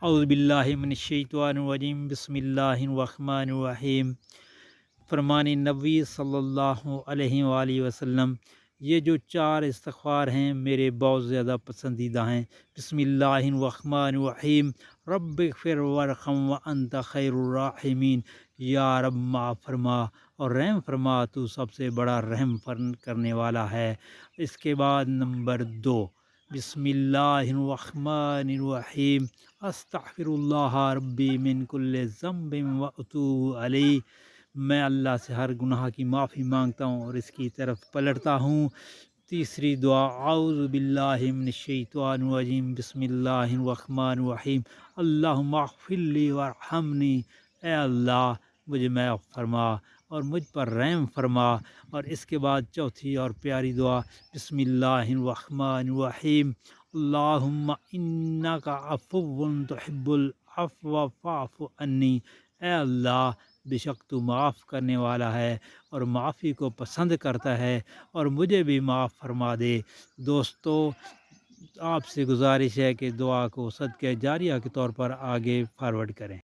اعوذ باللہ من الشیطان الرجیم، بسم اللہ الرحمن الرحیم۔ فرمان نبی صلی اللہ علیہ وآلہ وسلم، یہ جو چار استغفار ہیں میرے بہت زیادہ پسندیدہ ہیں۔ بسم اللہ الرحمن الرحیم، رب اغفر وارحم وانت خیر الراحمین، یا رب معاف فرما اور رحم فرما، تو سب سے بڑا رحم کرنے والا ہے۔ اس کے بعد نمبر 2، بسم اللہ الرحمن الرحیم، استغفر اللہ ربی من کل ذنب واتوب علیہ، میں اللہ سے ہر گناہ کی معافی مانگتا ہوں اور اس کی طرف پلٹتا ہوں۔ تیسری دعا، اعوذ باللہ من الشیطان الرجیم، بسم اللہ الرحمن الرحیم، اللہم اغفر لی وارحمنی، اے اللہ مجھے معاف فرما اور مجھ پر رحم فرما۔ اور اس کے بعد چوتھی اور پیاری دعا، بسم اللہ الرحمن الرحیم، اللہم انک عفو تحب العفو فاعف عنی، اے اللہ بے شک تو معاف کرنے والا ہے اور معافی کو پسند کرتا ہے اور مجھے بھی معاف فرما دے۔ دوستو، آپ سے گزارش ہے کہ دعا کو صدقہ جاریہ کے طور پر آگے فارورڈ کریں۔